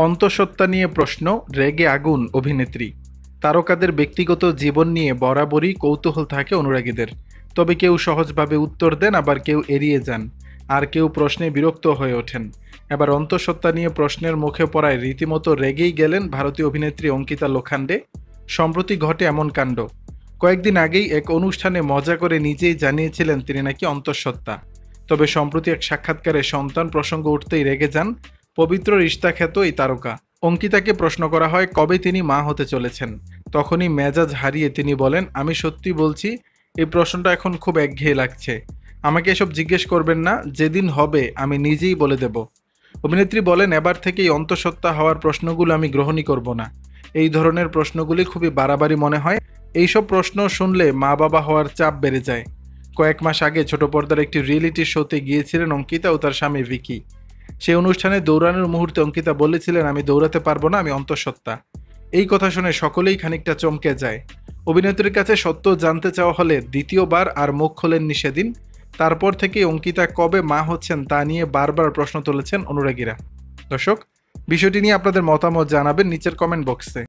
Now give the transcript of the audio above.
অন্তঃসত্ত্বা নিয়ে প্রশ্ন, রেগে আগুন অভিনেত্রী। তারকাদের ব্যক্তিগত জীবন নিয়ে বরাবরই কৌতূহল থাকে অনুরাগীদের। তবে কেউ সহজভাবে উত্তর দেন, আবার কেউ এড়িয়ে যান, আর কেউ প্রশ্নে বিরক্ত হয়ে ওঠেন। এবার অন্তঃসত্ত্বা নিয়ে প্রশ্নের মুখে পড়ায় রীতিমতো রেগেই গেলেন ভারতীয় অভিনেত্রী অঙ্কিতা লোখান্ডে। সম্প্রতি ঘটে এমন কাণ্ড। কয়েকদিন আগেই এক অনুষ্ঠানে মজা করে নিজেই জানিয়েছিলেন তিনি নাকি অন্তঃসত্ত্বা। তবে সম্প্রতি এক সাক্ষাৎকারে সন্তান প্রসঙ্গ উঠতেই রেগে যান পবিত্র রিশতা খ্যাত এই তারকা। অঙ্কিতাকে প্রশ্ন করা হয় কবে তিনি মা হতে চলেছেন। তখনই মেজাজ হারিয়ে তিনি বলেন, আমি সত্যি বলছি, এই প্রশ্নটা এখন খুব একঘেয়ে লাগছে। আমাকে এসব জিজ্ঞেস করবেন না, যেদিন হবে আমি নিজেই বলে দেব। অভিনেত্রী বলেন, এবার থেকেই অন্তঃসত্ত্বা হওয়ার প্রশ্নগুলো আমি গ্রহণই করব না। এই ধরনের প্রশ্নগুলি খুবই বাড়াবাড়ি মনে হয়। এইসব প্রশ্ন শুনলে মা বাবা হওয়ার চাপ বেড়ে যায়। কয়েক মাস আগে ছোট পর্দার একটি রিয়েলিটি শোতে গিয়েছিলেন অঙ্কিতা ও তার স্বামী ভিকি। সেই অনুষ্ঠানে দৌড়ানোর মুহূর্তে অঙ্কিতা বলেছিলেন, আমি দৌড়াতে পারবো না, আমি অন্তঃসত্ত্বা। এই কথা শুনে সকলেই খানিকটা চমকে যায়। অভিনেত্রীর কাছে সত্য জানতে চাওয়া হলে দ্বিতীয়বার আর মুখ খোলেননি সেদিন। তারপর থেকে অঙ্কিতা কবে মা হচ্ছেন তা নিয়ে বারবার প্রশ্ন তুলেছেন অনুরাগীরা। দর্শক, বিষয়টি নিয়ে আপনাদের মতামত জানাবেন নিচের কমেন্ট বক্সে।